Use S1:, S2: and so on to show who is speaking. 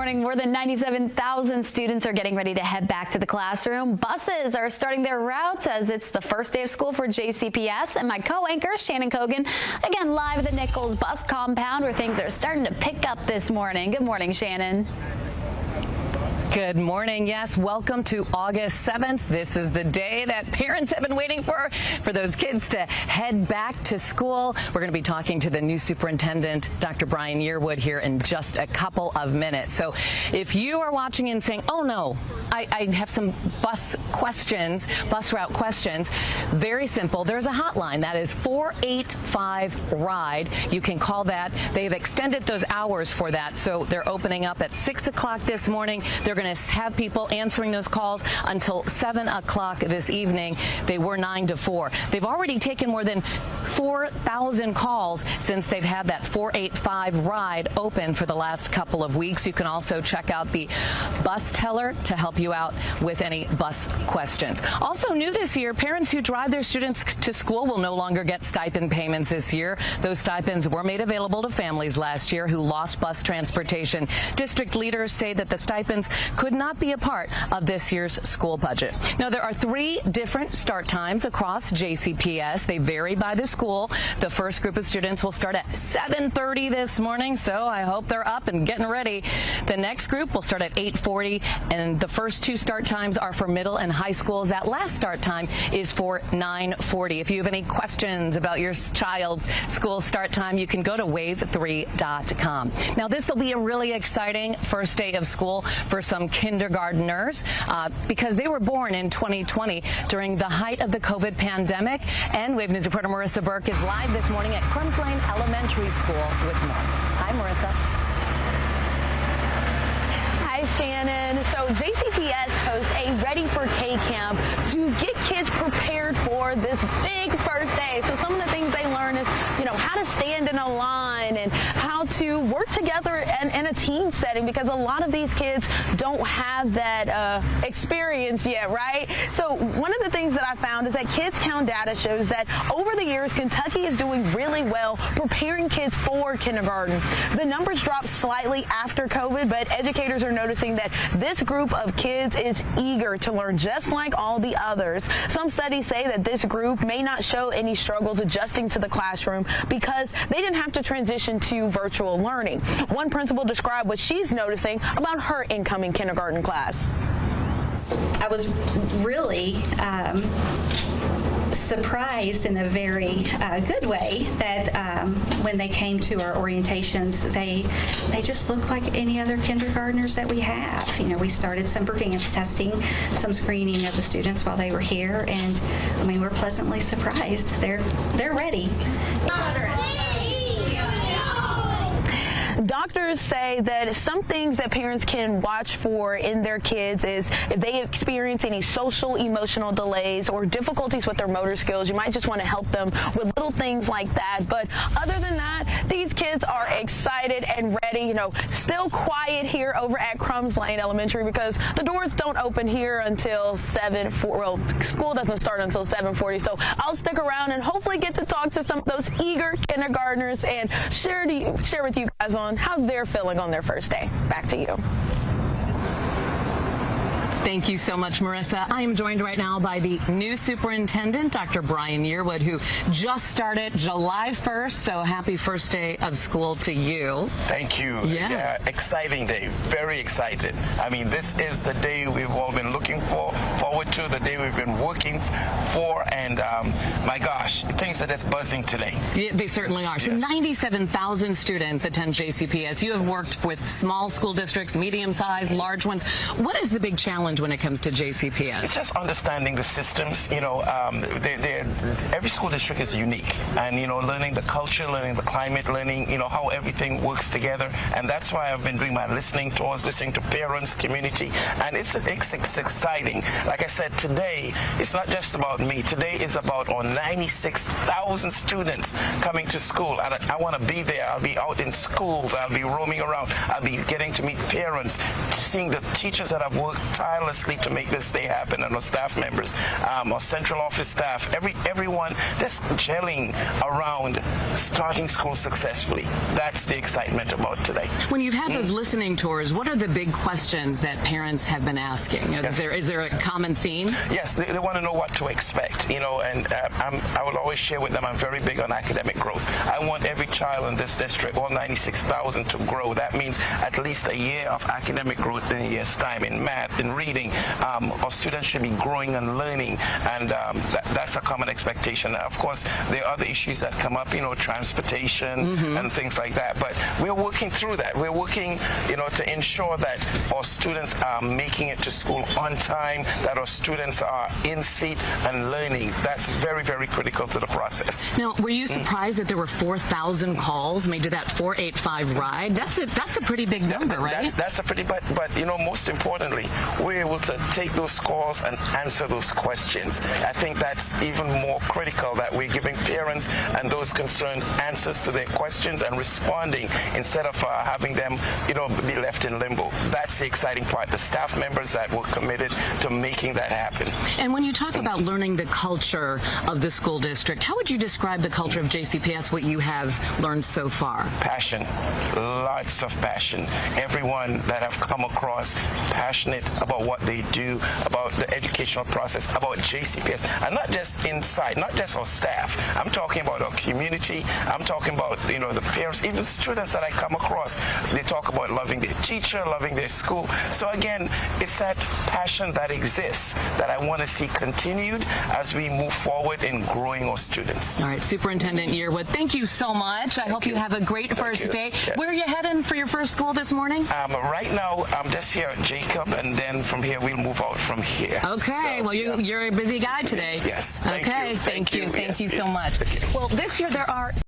S1: morning. More than 97,000 students are getting ready to head back to the classroom. Buses are starting their routes as it's the first day of school for JCPS. And my co-anchor, Shannon Cogan, again live at the Nichols bus compound where things are starting to pick up this morning. Good morning, Shannon.
S2: Good morning. Yes, welcome to August 7th. This is the day that parents have been waiting for those kids to head back to school. We're going to be talking to the new superintendent, Dr. Yearwood, here in just a couple of minutes. So if you are watching and saying, oh no, I have some bus route questions, very simple. There's a hotline. That is 485-RIDE. You can call that. They've extended those hours for that. So they're opening up at 6 o'clock this morning. They're going to have people answering those calls until 7 o'clock this evening. They were 9 to 4. They've already taken more than 4,000 calls since they've had that 485-RIDE open for the last couple of weeks. You can also check out the bus teller to help you out with any bus questions. Also new this year, parents who drive their students to school will no longer get stipend payments this year. Those stipends were made available to families last year who lost bus transportation. District leaders say that the stipends could not be a part of this year's school budget. Now, there are 3 different start times across JCPS. They vary by the school. The first group of students will start at 7:30 this morning, so I hope they're up and getting ready. The next group will start at 8:40, and the first 2 start times are for middle and high schools. That last start time is for 9:40. If you have any questions about your child's school start time, you can go to wave3.com. Now, this will be a really exciting first day of school for some kindergarteners because they were born in 2020 during the height of the COVID pandemic. And Wave News reporter Marissa Burke is live this morning at Crumbs Lane Elementary School with more. Hi, Marissa.
S3: Hi, Shannon. So JCPS hosts a Ready for K camp to get kids prepared for this big first day. So some of the things they learn is, how to stand in a line and how to work together in a team setting, because a lot of these kids don't have that experience yet, right? So one of the things that I found is that Kids Count data shows that over the years, Kentucky is doing really well preparing kids for kindergarten. The numbers dropped slightly after COVID, but educators are noticing that this group of kids is eager to learn just like all the others. Some studies say that this group may not show any struggles adjusting to the classroom because they didn't have to transition to virtual learning. One principal described what she's noticing about her incoming kindergarten class.
S4: I was really surprised in a very good way that when they came to our orientations, they just look like any other kindergartners that we have. We started some advance testing, some screening of the students while they were here, and we're pleasantly surprised. They're ready.
S3: Doctors say that some things that parents can watch for in their kids is if they experience any social, emotional delays or difficulties with their motor skills, you might just want to help them with little things like that. But other than that, these kids are excited and ready. Still quiet here over at Crumbs Lane Elementary because the doors don't open here until 7:40. Well, school doesn't start until 7:40. So I'll stick around and hopefully get to talk to some of those eager kindergartners and share with you guys on how they're feeling on their first day. Back to you.
S2: Thank you so much, Marissa. I am joined right now by the new superintendent, Dr. Yearwood, who just started July 1st. So happy first day of school to you.
S5: Thank you.
S2: Yes.
S5: Yeah, exciting day. Very excited. This is the day we've all been looking forward to, the day we've been working for, and my gosh, things are just buzzing today.
S2: Yeah, they certainly are.
S5: Yes.
S2: So 97,000 students attend JCPS. You have worked with small school districts, medium-sized, large ones. What is the big challenge when it comes to JCPS?
S5: It's just understanding the systems. Every school district is unique, and learning the culture, learning the climate, learning how everything works together. And that's why I've been doing my listening to parents, community, and it's exciting. Like I said, said, today, it's not just about me. Today is about our 96,000 students coming to school. And I want to be there. I'll be out in schools. I'll be roaming around. I'll be getting to meet parents, seeing the teachers that have worked tirelessly to make this day happen, and our staff members, our central office staff, everyone just gelling around starting school successfully. That's the excitement about today.
S2: When you've had those listening tours, what are the big questions that parents have been asking? Is there a common theme?
S5: Yes, they want to know what to expect, and I will always share with them, I'm very big on academic growth. I want every child in this district, all 96,000, to grow. That means at least a year of academic growth in a year's time in math, in reading. Our students should be growing and learning, and that's a common expectation. Of course, there are other issues that come up, transportation and things like that, but we're working through that. We're working, to ensure that our students are making it to school on time, that our students are in seat and learning. That's very, very critical to the process.
S2: Now, were you surprised that there were 4,000 calls made to that 485 ride? That's a pretty big number, right?
S5: That's a pretty, but most importantly, we're able to take those calls and answer those questions. I think that's even more critical, that we're giving parents and those concerned answers to their questions and responding instead of having them, be left in limbo. That's the exciting part. The staff members that were committed to making that happen.
S2: And when you talk about learning the culture of the school district, how would you describe the culture of JCPS, what you have learned so far?
S5: Passion, lots of passion. Everyone that I've come across passionate about what they do, about the educational process, about JCPS, and not just inside, not just our staff. I'm talking about our community. I'm talking about, the parents, even students that I come across. They talk about loving their teacher, loving their school. So again, it's that passion that exists that I want to see continued as we move forward in growing our students.
S2: All right, Superintendent Yearwood, thank you so much. I hope you have a great first day.
S5: Yes.
S2: Where are you heading for your first school this morning?
S5: Right now, I'm just here at Jacob, and then from here, we'll move out from here.
S2: Okay, well, you're a busy guy today.
S5: Yes.
S2: Thank you so much.
S5: Okay.
S2: Well, this year there are